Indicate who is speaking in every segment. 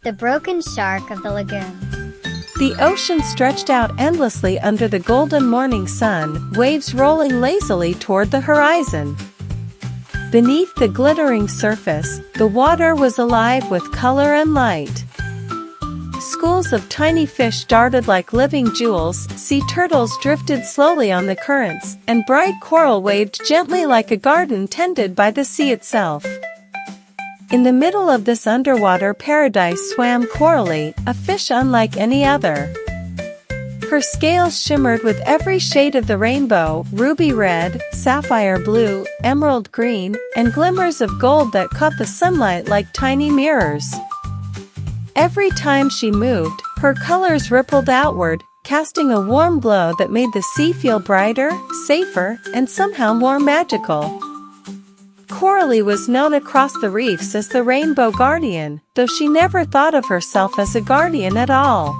Speaker 1: The broken shark of the lagoon.
Speaker 2: The ocean stretched out endlessly under the golden morning sun, waves rolling lazily toward the horizon. Beneath the glittering surface, the water was alive with color and light. Schools of tiny fish darted like living jewels, sea turtles drifted slowly on the currents, and bright coral waved gently like a garden tended by the sea itself. In the middle of this underwater paradise swam Coralie, a fish unlike any other. Her scales shimmered with every shade of the rainbow, ruby red, sapphire blue, emerald green, and glimmers of gold that caught the sunlight like tiny mirrors. Every time she moved, her colors rippled outward, casting a warm glow that made the sea feel brighter, safer, and somehow more magical. Coralie was known across the reefs as the Rainbow Guardian, though she never thought of herself as a guardian at all.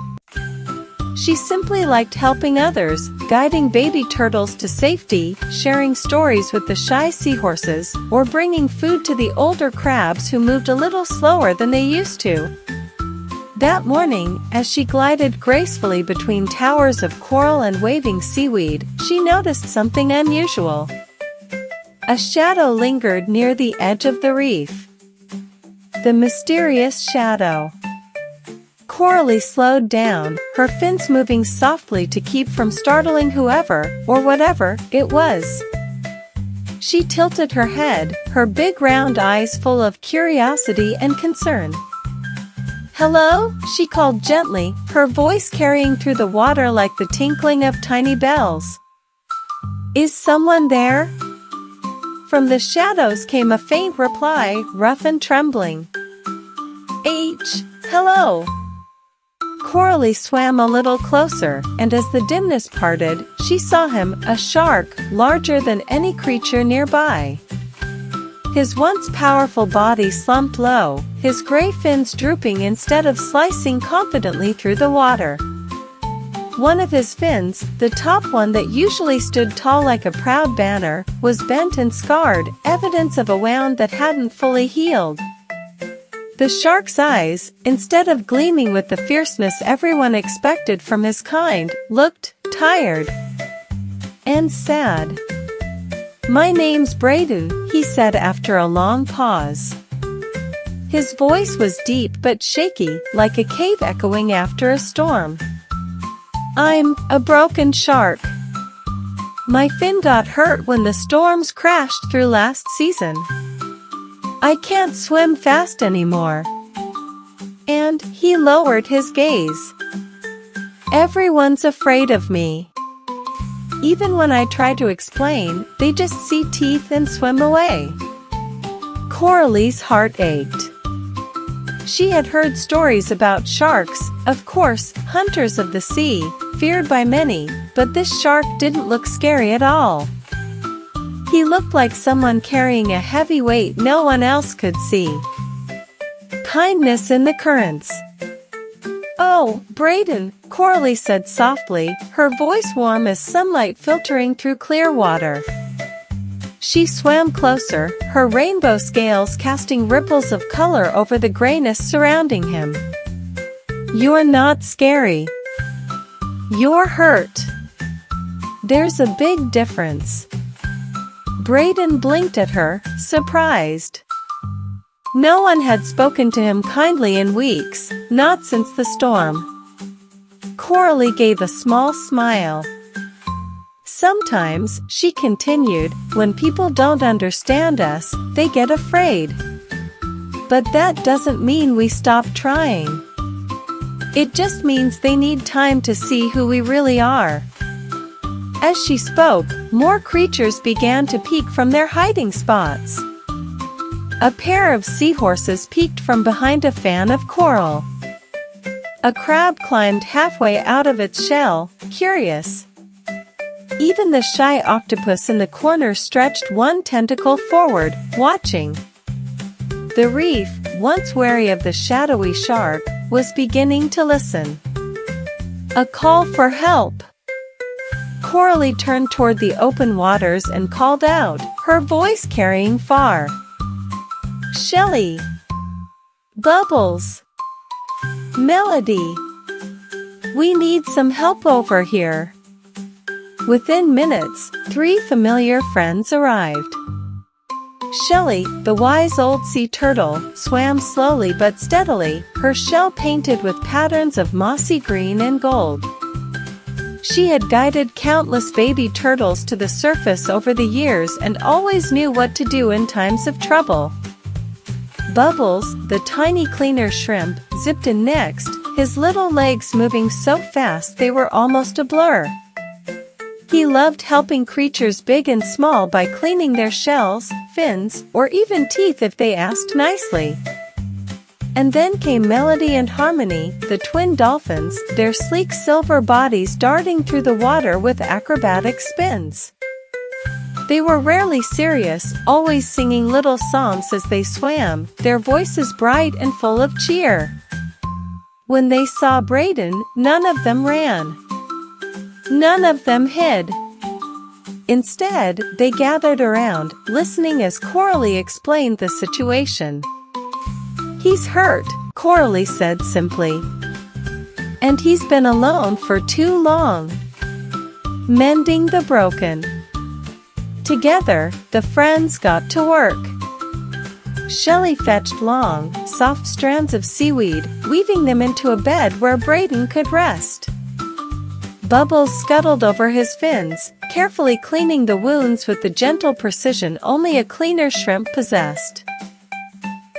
Speaker 2: She simply liked helping others, guiding baby turtles to safety, sharing stories with the shy seahorses, or bringing food to the older crabs who moved a little slower than they used to. That morning, as she glided gracefully between towers of coral and waving seaweed, she noticed something unusual. A shadow lingered near the edge of the reef. The mysterious shadow. Coralie slowed down, her fins moving softly to keep from startling whoever, or whatever, it was. She tilted her head, her big round eyes full of curiosity and concern. "Hello?" she called gently, her voice carrying through the water like the tinkling of tiny bells. "Is someone there?" From the shadows came a faint reply, rough and trembling. Hello." Coralie swam a little closer, and as the dimness parted, she saw him, a shark, larger than any creature nearby. His once powerful body slumped low, his gray fins drooping instead of slicing confidently through the water. One of his fins, the top one that usually stood tall like a proud banner, was bent and scarred, evidence of a wound that hadn't fully healed. The shark's eyes, instead of gleaming with the fierceness everyone expected from his kind, looked tired and sad. "My name's Braden," he said after a long pause. His voice was deep but shaky, like a cave echoing after a storm. "I'm a broken shark. My fin got hurt when the storms crashed through last season. I can't swim fast anymore." And he lowered his gaze. "Everyone's afraid of me. Even when I try to explain, they just see teeth and swim away." Coralie's heart ached. She had heard stories about sharks, of course, hunters of the sea, feared by many, but this shark didn't look scary at all. He looked like someone carrying a heavy weight no one else could see. Kindness in the currents. "Oh, Braden," Coralie said softly, her voice warm as sunlight filtering through clear water. She swam closer, her rainbow scales casting ripples of color over the grayness surrounding him. "You're not scary. You're hurt. There's a big difference." Braden blinked at her, surprised. No one had spoken to him kindly in weeks, not since the storm. Coralie gave a small smile. "Sometimes," she continued, "when people don't understand us, they get afraid. But that doesn't mean we stop trying. It just means they need time to see who we really are." As she spoke, more creatures began to peek from their hiding spots. A pair of seahorses peeked from behind a fan of coral. A crab climbed halfway out of its shell, curious. Even the shy octopus in the corner stretched one tentacle forward, watching. The reef, once wary of the shadowy shark, was beginning to listen. A call for help. Coralie turned toward the open waters and called out, her voice carrying far. "Shelly! Bubbles! Melody! We need some help over here. Within minutes, 3 familiar friends arrived. Shelley, the wise old sea turtle, swam slowly but steadily, her shell painted with patterns of mossy green and gold. She had guided countless baby turtles to the surface over the years and always knew what to do in times of trouble. Bubbles, the tiny cleaner shrimp, zipped in next, his little legs moving so fast they were almost a blur. He loved helping creatures big and small by cleaning their shells, fins, or even teeth if they asked nicely. And then came Melody and Harmony, the twin dolphins, their sleek silver bodies darting through the water with acrobatic spins. They were rarely serious, always singing little songs as they swam, their voices bright and full of cheer. When they saw Braden, none of them ran. None of them hid. Instead, they gathered around, listening as Coralie explained the situation. "He's hurt," Coralie said simply. "And he's been alone for too long. Mending the broken." Together, the friends got to work. Shelley fetched long, soft strands of seaweed, weaving them into a bed where Braden could rest. Bubbles scuttled over his fins, carefully cleaning the wounds with the gentle precision only a cleaner shrimp possessed.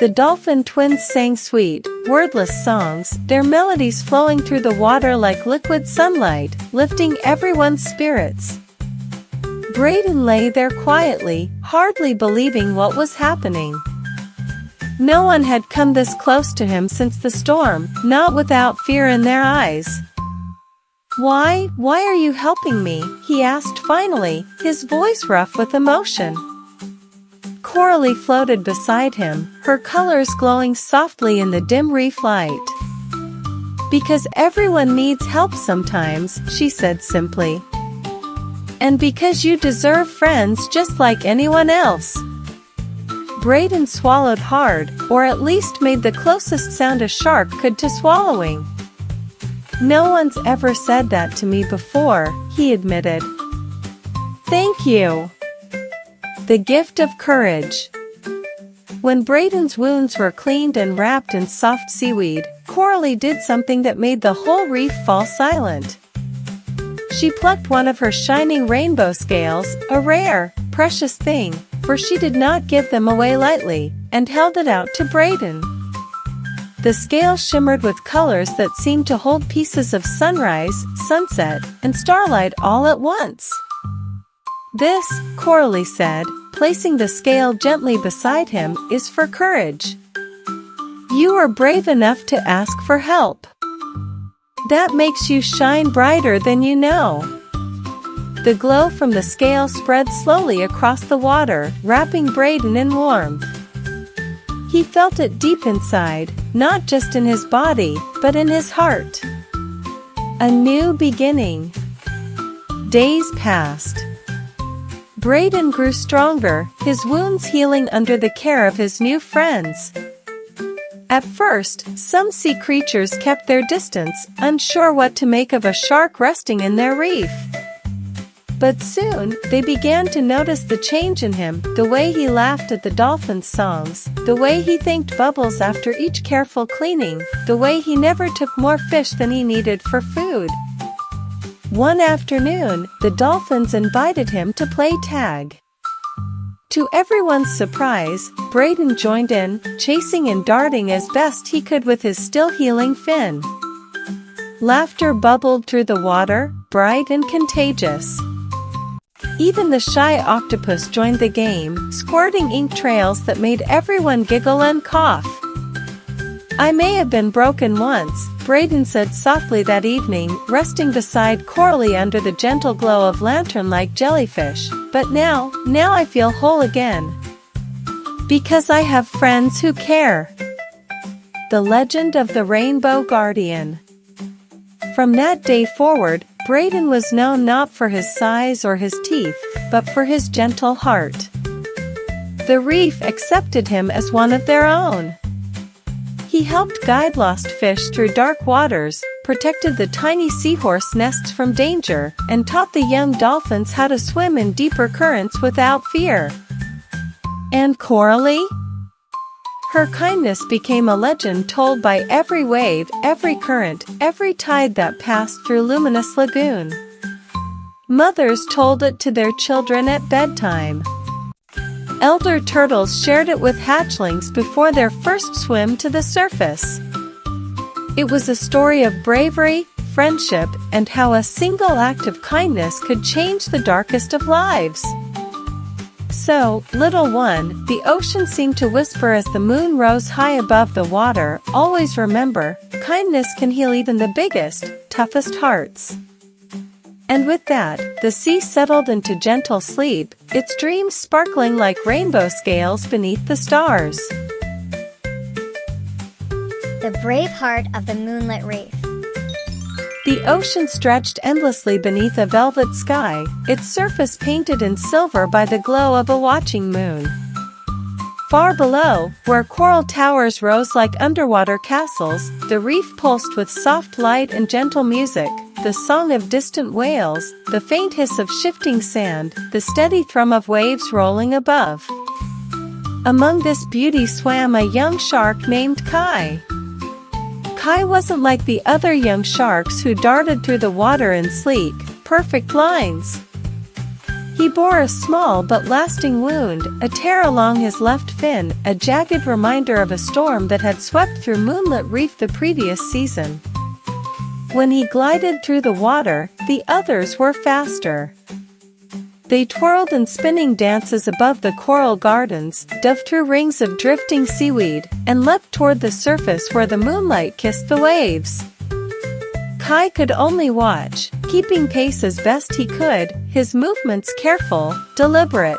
Speaker 2: The dolphin twins sang sweet, wordless songs, their melodies flowing through the water like liquid sunlight, lifting everyone's spirits. Braden lay there quietly, hardly believing what was happening. No one had come this close to him since the storm, not without fear in their eyes. Why are you helping me?" he asked finally, his voice rough with emotion. Coralie floated beside him, her colors glowing softly in the dim reef light. "Because everyone needs help sometimes," she said simply. "And because you deserve friends just like anyone else." Braden swallowed hard, or at least made the closest sound a shark could to swallowing. "No one's ever said that to me before," he admitted. "Thank you." The gift of courage. When Braden's wounds were cleaned and wrapped in soft seaweed, Coralie did something that made the whole reef fall silent. She plucked one of her shining rainbow scales, a rare, precious thing, for she did not give them away lightly, and held it out to Braden. The scale shimmered with colors that seemed to hold pieces of sunrise, sunset, and starlight all at once. "This," Coralie said, placing the scale gently beside him, "is for courage. You were brave enough to ask for help. That makes you shine brighter than you know." The glow from the scale spread slowly across the water, wrapping Braden in warmth. He felt it deep inside, not just in his body, but in his heart. A new beginning. Days passed. Braden grew stronger, his wounds healing under the care of his new friends. At first, some sea creatures kept their distance, unsure what to make of a shark resting in their reef. But soon, they began to notice the change in him, the way he laughed at the dolphins' songs, the way he thanked Bubbles after each careful cleaning, the way he never took more fish than he needed for food. One afternoon, the dolphins invited him to play tag. To everyone's surprise, Braden joined in, chasing and darting as best he could with his still healing fin. Laughter bubbled through the water, bright and contagious. Even the shy octopus joined the game, squirting ink trails that made everyone giggle and cough. "I may have been broken once," Braden said softly that evening, resting beside Coralie under the gentle glow of lantern-like jellyfish, "but now I feel whole again. Because I have friends who care." The legend of the Rainbow Guardian. From that day forward, Braden was known not for his size or his teeth, but for his gentle heart. The reef accepted him as one of their own. He helped guide lost fish through dark waters, protected the tiny seahorse nests from danger, and taught the young dolphins how to swim in deeper currents without fear. And Coralie? Her kindness became a legend told by every wave, every current, every tide that passed through luminous lagoon. Mothers told it to their children at bedtime. Elder turtles shared it with hatchlings before their first swim to the surface. It was a story of bravery, friendship, and how a single act of kindness could change the darkest of lives. So, little one, the ocean seemed to whisper as the moon rose high above the water, always remember, kindness can heal even the biggest, toughest hearts. And with that, the sea settled into gentle sleep, its dreams sparkling like rainbow scales beneath the stars.
Speaker 1: The Braveheart of the Moonlit Wraith.
Speaker 2: The ocean stretched endlessly beneath a velvet sky, its surface painted in silver by the glow of a watching moon. Far below, where coral towers rose like underwater castles, the reef pulsed with soft light and gentle music, the song of distant whales, the faint hiss of shifting sand, the steady thrum of waves rolling above. Among this beauty swam a young shark named Kai. Kai wasn't like the other young sharks who darted through the water in sleek, perfect lines. He bore a small but lasting wound, a tear along his left fin, a jagged reminder of a storm that had swept through Moonlit Wraith the previous season. When he glided through the water, the others were faster. They twirled in spinning dances above the coral gardens, dove through rings of drifting seaweed, and leapt toward the surface where the moonlight kissed the waves. Kai could only watch, keeping pace as best he could, his movements careful, deliberate.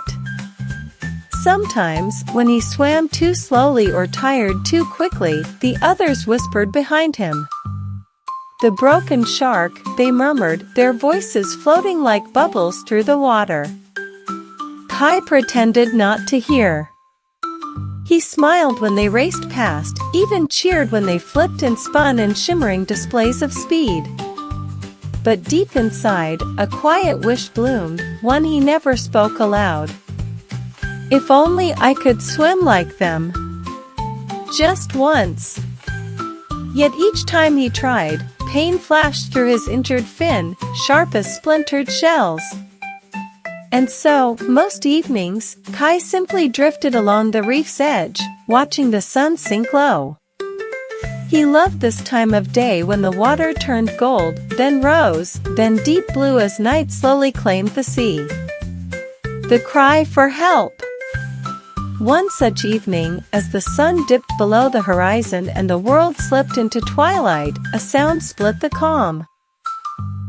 Speaker 2: Sometimes, when he swam too slowly or tired too quickly, the others whispered behind him. "The broken shark," they murmured, their voices floating like bubbles through the water. Kai pretended not to hear. He smiled when they raced past, even cheered when they flipped and spun in shimmering displays of speed. But deep inside, a quiet wish bloomed, one he never spoke aloud. If only I could swim like them. Just once. Yet each time he tried, pain flashed through his injured fin, sharp as splintered shells. And so, most evenings, Kai simply drifted along the reef's edge, watching the sun sink low. He loved this time of day when the water turned gold, then rose, then deep blue as night slowly claimed the sea. The cry for help. One such evening, as the sun dipped below the horizon and the world slipped into twilight, a sound split the calm.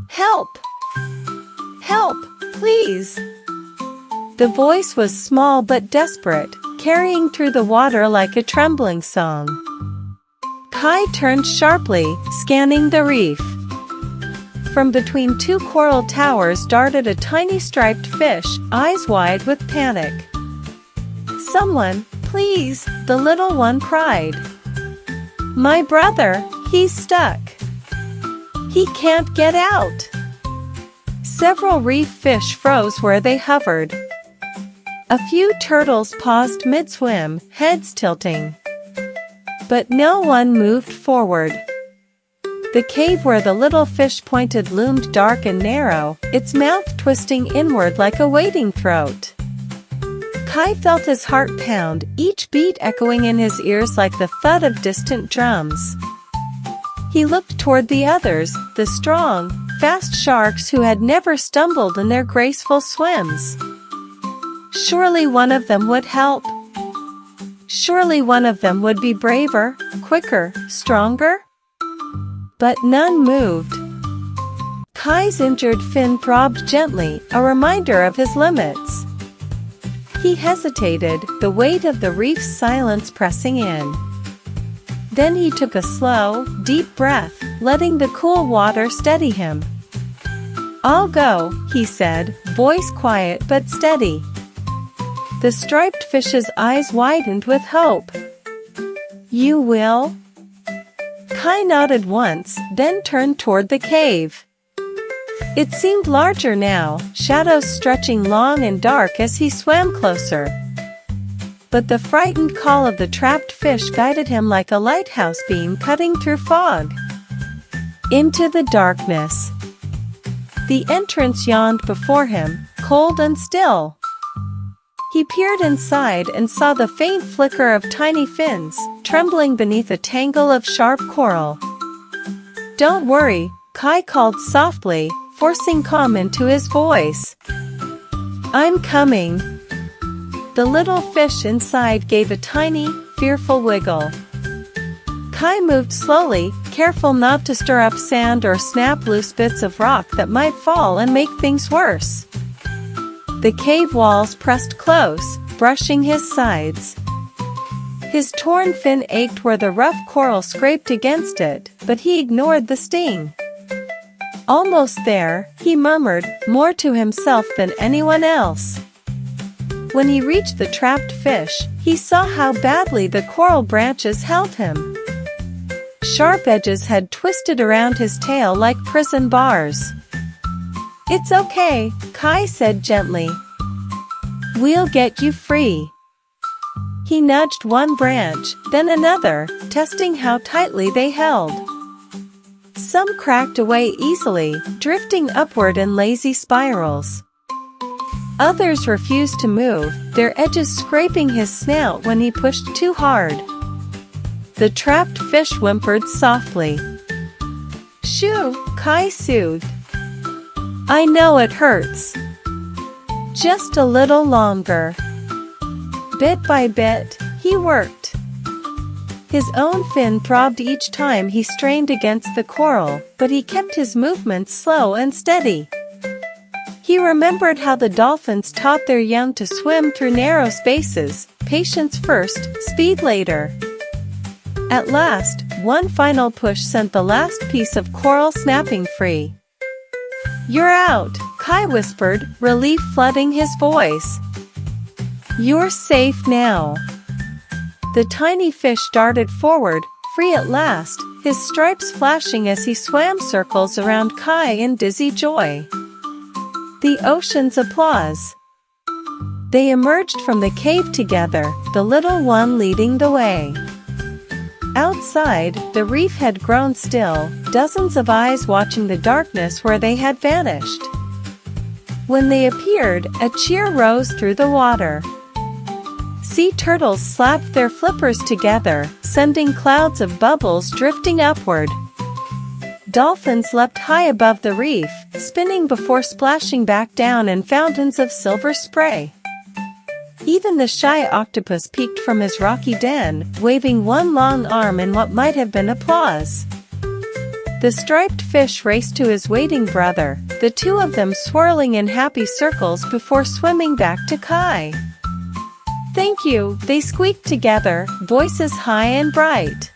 Speaker 2: "Help! Help, please!" The voice was small but desperate, carrying through the water like a trembling song. Kai turned sharply, scanning the reef. From between two coral towers darted a tiny striped fish, eyes wide with panic. "Someone, please," the little one cried. "My brother, he's stuck. He can't get out." Several reef fish froze where they hovered. A few turtles paused mid-swim, heads tilting. But no one moved forward. The cave where the little fish pointed loomed dark and narrow, its mouth twisting inward like a waiting throat. Kai felt his heart pound, each beat echoing in his ears like the thud of distant drums. He looked toward the others, the strong, fast sharks who had never stumbled in their graceful swims. Surely one of them would help. Surely one of them would be braver, quicker, stronger? But none moved. Kai's injured fin throbbed gently, a reminder of his limits. He hesitated, the weight of the reef's silence pressing in. Then he took a slow, deep breath, letting the cool water steady him. "I'll go," he said, voice quiet but steady. The striped fish's eyes widened with hope. "You will?" Kai nodded once, then turned toward the cave. It seemed larger now, shadows stretching long and dark as he swam closer. But the frightened call of the trapped fish guided him like a lighthouse beam cutting through fog. Into the darkness. The entrance yawned before him, cold and still. He peered inside and saw the faint flicker of tiny fins, trembling beneath a tangle of sharp coral. "Don't worry," Kai called softly, forcing calm into his voice. "I'm coming." The little fish inside gave a tiny, fearful wiggle. Kai moved slowly, careful not to stir up sand or snap loose bits of rock that might fall and make things worse. The cave walls pressed close, brushing his sides. His torn fin ached where the rough coral scraped against it, but he ignored the sting. Almost there, he murmured, more to himself than anyone else. When he reached the trapped fish, he saw how badly the coral branches held him. Sharp edges had twisted around his tail like prison bars. "It's okay," Kai said gently. "We'll get you free." He nudged one branch, then another, testing how tightly they held. Some cracked away easily, drifting upward in lazy spirals. Others refused to move, their edges scraping his snout when he pushed too hard. The trapped fish whimpered softly. "Shoo," Kai soothed. "I know it hurts. Just a little longer." Bit by bit, he worked. His own fin throbbed each time he strained against the coral, but he kept his movements slow and steady. He remembered how the dolphins taught their young to swim through narrow spaces, patience first, speed later. At last, one final push sent the last piece of coral snapping free. "You're out," Kai whispered, relief flooding his voice. "You're safe now." The tiny fish darted forward, free at last, his stripes flashing as he swam circles around Kai in dizzy joy. The ocean's applause. They emerged from the cave together, the little one leading the way. Outside, the reef had grown still, dozens of eyes watching the darkness where they had vanished. When they appeared, a cheer rose through the water. Sea turtles slapped their flippers together, sending clouds of bubbles drifting upward. Dolphins leapt high above the reef, spinning before splashing back down in fountains of silver spray. Even the shy octopus peeked from his rocky den, waving one long arm in what might have been applause. The striped fish raced to his waiting brother, the two of them swirling in happy circles before swimming back to Kai. "Thank you," they squeaked together, voices high and bright.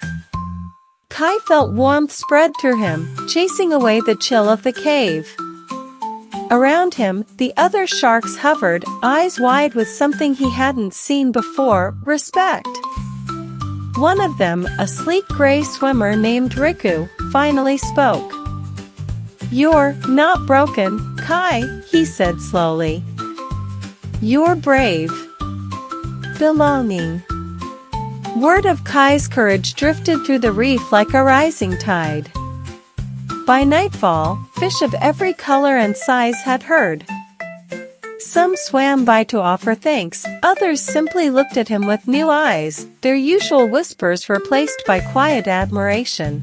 Speaker 2: Kai felt warmth spread through him, chasing away the chill of the cave. Around him, the other sharks hovered, eyes wide with something he hadn't seen before, respect. One of them, a sleek gray swimmer named Riku, finally spoke. "You're not broken, Kai," he said slowly. "You're brave. Belonging." Word of Kai's courage drifted through the reef like a rising tide. By nightfall, fish of every color and size had heard. Some swam by to offer thanks, others simply looked at him with new eyes, their usual whispers replaced by quiet admiration.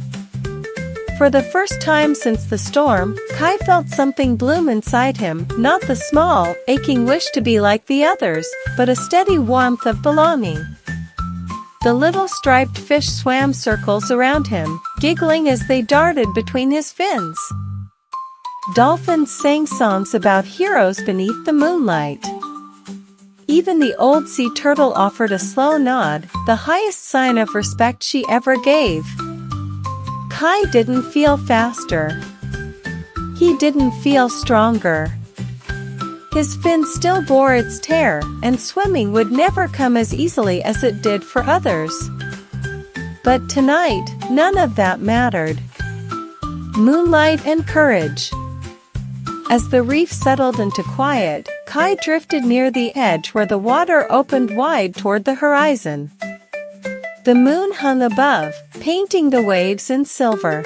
Speaker 2: For the first time since the storm, Kai felt something bloom inside him, not the small, aching wish to be like the others, but a steady warmth of belonging. The little striped fish swam circles around him, giggling as they darted between his fins. Dolphins sang songs about heroes beneath the moonlight. Even the old sea turtle offered a slow nod, the highest sign of respect she ever gave. Kai didn't feel faster. He didn't feel stronger. His fin still bore its tear, and swimming would never come as easily as it did for others. But tonight, none of that mattered. Moonlight and courage. As the reef settled into quiet, Kai drifted near the edge where the water opened wide toward the horizon. The moon hung above, painting the waves in silver.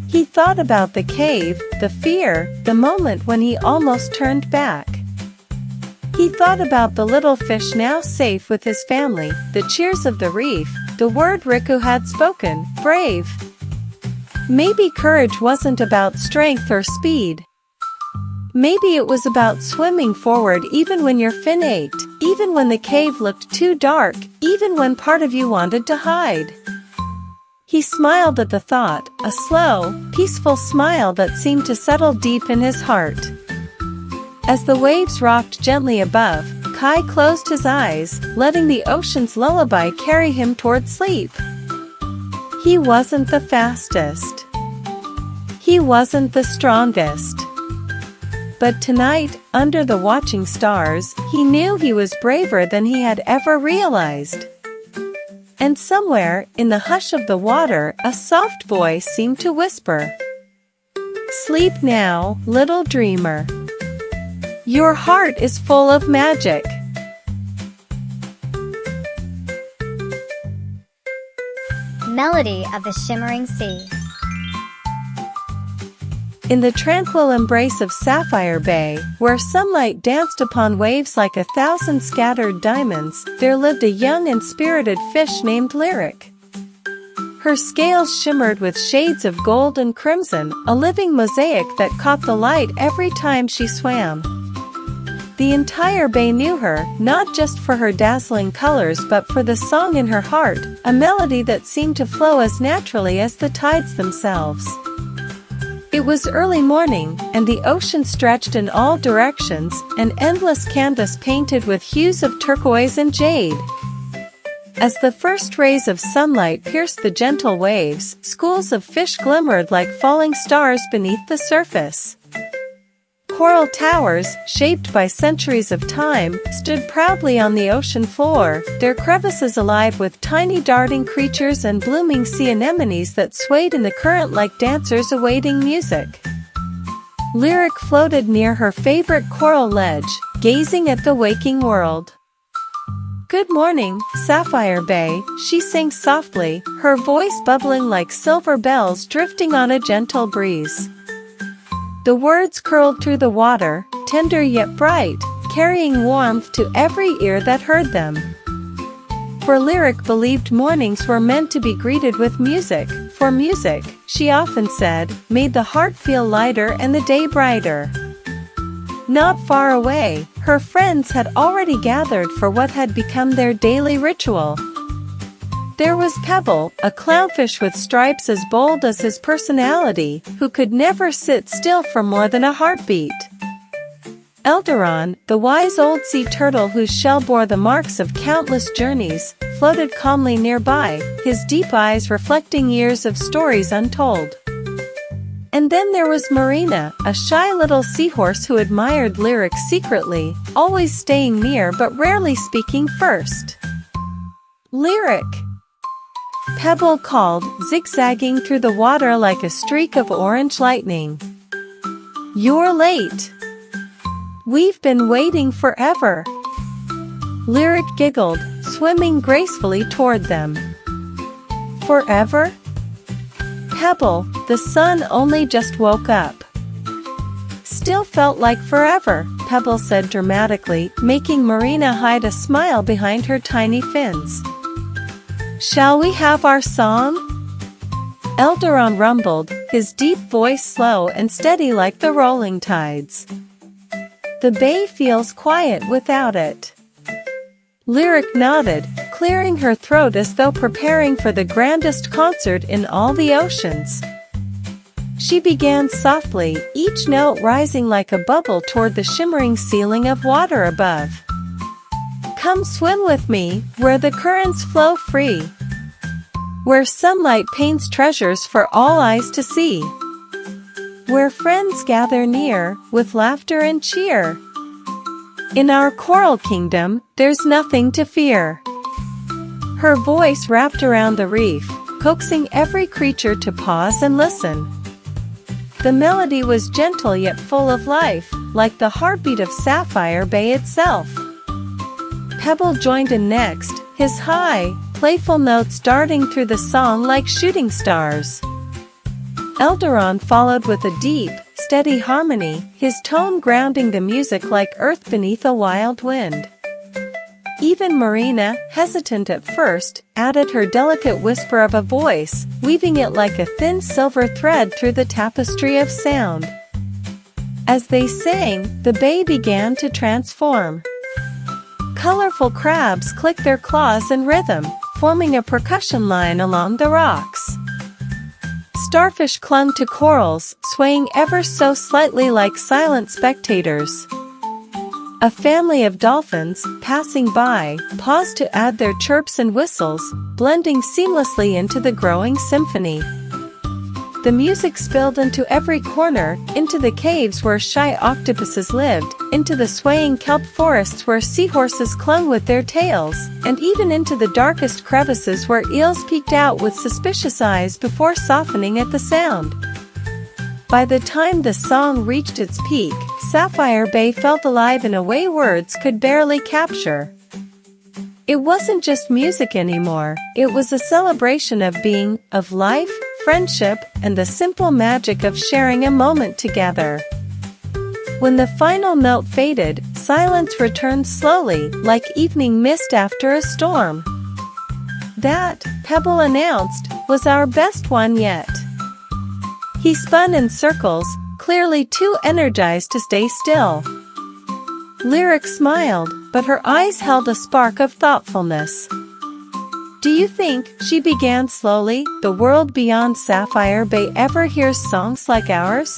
Speaker 2: He thought about the cave, the fear, the moment when he almost turned back. He thought about the little fish now safe with his family, the cheers of the reef, the word Riku had spoken, brave. Maybe courage wasn't about strength or speed. Maybe it was about swimming forward even when your fin ached, even when the cave looked too dark, even when part of you wanted to hide. He smiled at the thought, a slow, peaceful smile that seemed to settle deep in his heart. As the waves rocked gently above, Kai closed his eyes, letting the ocean's lullaby carry him toward sleep. He wasn't the fastest. He wasn't the strongest. But tonight, under the watching stars, he knew he was braver than he had ever realized. And somewhere, in the hush of the water, a soft voice seemed to whisper, "Sleep now, little dreamer. Your heart is full of magic."
Speaker 1: Melody of the Shimmering Sea.
Speaker 2: In the tranquil embrace of Sapphire Bay, where sunlight danced upon waves like 1,000 scattered diamonds, there lived a young and spirited fish named Lyric. Her scales shimmered with shades of gold and crimson, a living mosaic that caught the light every time she swam. The entire bay knew her, not just for her dazzling colors but for the song in her heart, a melody that seemed to flow as naturally as the tides themselves. It was early morning, and the ocean stretched in all directions, an endless canvas painted with hues of turquoise and jade. As the first rays of sunlight pierced the gentle waves, schools of fish glimmered like falling stars beneath the surface. Coral towers, shaped by centuries of time, stood proudly on the ocean floor, their crevices alive with tiny darting creatures and blooming sea anemones that swayed in the current like dancers awaiting music. Lyric floated near her favorite coral ledge, gazing at the waking world. "Good morning, Sapphire Bay," she sang softly, her voice bubbling like silver bells drifting on a gentle breeze. The words curled through the water, tender yet bright, carrying warmth to every ear that heard them. For Lyric believed mornings were meant to be greeted with music, for music, she often said, made the heart feel lighter and the day brighter. Not far away, her friends had already gathered for what had become their daily ritual. There was Pebble, a clownfish with stripes as bold as his personality, who could never sit still for more than a heartbeat. Elderon, the wise old sea turtle whose shell bore the marks of countless journeys, floated calmly nearby, his deep eyes reflecting years of stories untold. And then there was Marina, a shy little seahorse who admired Lyric secretly, always staying near but rarely speaking first. "Lyric!" Pebble called, zigzagging through the water like a streak of orange lightning. "You're late. We've been waiting forever." Lyric giggled, swimming gracefully toward them. "Forever?" "Pebble, the sun only just woke up." "Still felt like forever," Pebble said dramatically, making Marina hide a smile behind her tiny fins. "Shall we have our song?" Elderon rumbled, his deep voice slow and steady like the rolling tides. "The bay feels quiet without it." Lyric nodded, clearing her throat as though preparing for the grandest concert in all the oceans. She began softly, each note rising like a bubble toward the shimmering ceiling of water above. "Come swim with me, where the currents flow free. Where sunlight paints treasures for all eyes to see. Where friends gather near, with laughter and cheer. In our coral kingdom, there's nothing to fear." Her voice wrapped around the reef, coaxing every creature to pause and listen. The melody was gentle yet full of life, like the heartbeat of Sapphire Bay itself. Pebble joined in next, his high, playful notes darting through the song like shooting stars. Eldaron followed with a deep, steady harmony, his tone grounding the music like earth beneath a wild wind. Even Marina, hesitant at first, added her delicate whisper of a voice, weaving it like a thin silver thread through the tapestry of sound. As they sang, the bay began to transform. Colorful crabs clicked their claws in rhythm, forming a percussion line along the rocks. Starfish clung to corals, swaying ever so slightly like silent spectators. A family of dolphins, passing by, paused to add their chirps and whistles, blending seamlessly into the growing symphony. The music spilled into every corner, into the caves where shy octopuses lived, into the swaying kelp forests where seahorses clung with their tails, and even into the darkest crevices where eels peeked out with suspicious eyes before softening at the sound. By the time the song reached its peak, Sapphire Bay felt alive in a way words could barely capture. It wasn't just music anymore, it was a celebration of being, of life, friendship, and the simple magic of sharing a moment together. When the final note faded, silence returned slowly, like evening mist after a storm. That, Pebble announced, was our best one yet. He spun in circles, clearly too energized to stay still. Lyric smiled, but her eyes held a spark of thoughtfulness. Do you think, she began slowly, the world beyond Sapphire Bay ever hears songs like ours?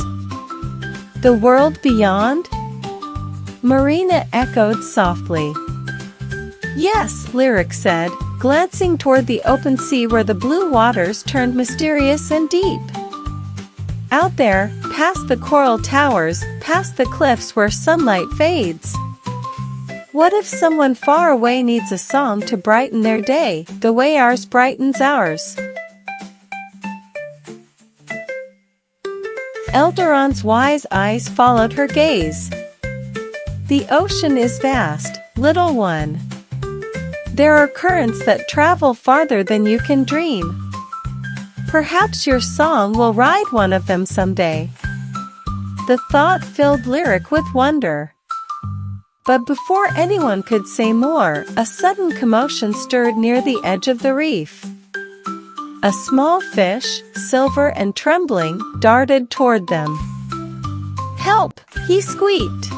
Speaker 2: The world beyond? Marina echoed softly. Yes, Lyric said, glancing toward the open sea where the blue waters turned mysterious and deep. Out there, past the coral towers, past the cliffs where sunlight fades. What if someone far away needs a song to brighten their day, the way ours brightens ours? Eldaron's wise eyes followed her gaze. The ocean is vast, little one. There are currents that travel farther than you can dream. Perhaps your song will ride one of them someday. The thought filled Lyric with wonder. But before anyone could say more, a sudden commotion stirred near the edge of the reef. A small fish, silver and trembling, darted toward them. Help! He squeaked.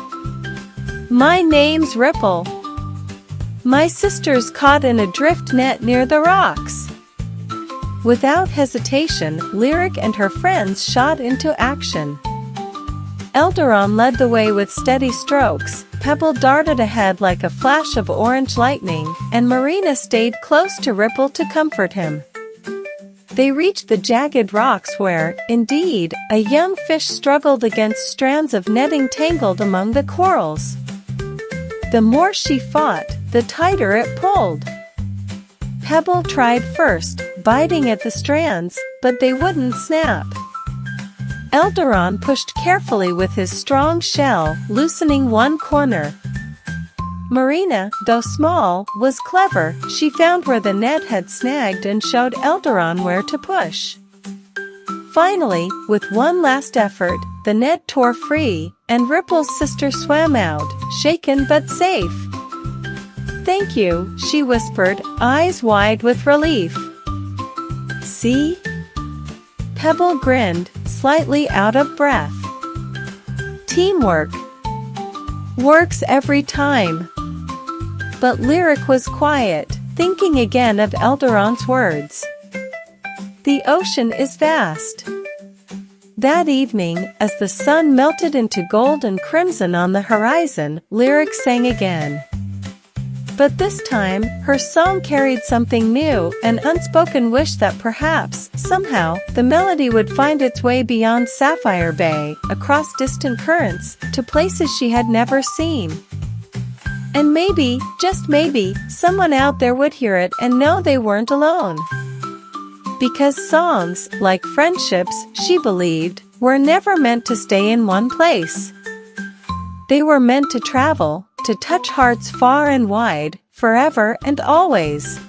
Speaker 2: My name's Ripple. My sister's caught in a drift net near the rocks. Without hesitation, Lyric and her friends shot into action. Eldaron led the way with steady strokes, Pebble darted ahead like a flash of orange lightning, and Marina stayed close to Ripple to comfort him. They reached the jagged rocks where, indeed, a young fish struggled against strands of netting tangled among the corals. The more she fought, the tighter it pulled. Pebble tried first, biting at the strands, but they wouldn't snap. Eldaron pushed carefully with his strong shell, loosening one corner. Marina, though small, was clever. She found where the net had snagged and showed Eldaron where to push. Finally, with one last effort, the net tore free, and Ripple's sister swam out, shaken but safe. Thank you, she whispered, eyes wide with relief. See? Pebble grinned, slightly out of breath. Teamwork. Works every time. But Lyric was quiet, thinking again of Eldaron's words. The ocean is vast. That evening, as the sun melted into gold and crimson on the horizon, Lyric sang again. But this time, her song carried something new, an unspoken wish that perhaps, somehow, the melody would find its way beyond Sapphire Bay, across distant currents, to places she had never seen. And maybe, just maybe, someone out there would hear it and know they weren't alone. Because songs, like friendships, she believed, were never meant to stay in one place. They were meant to travel, to touch hearts far and wide, forever and always.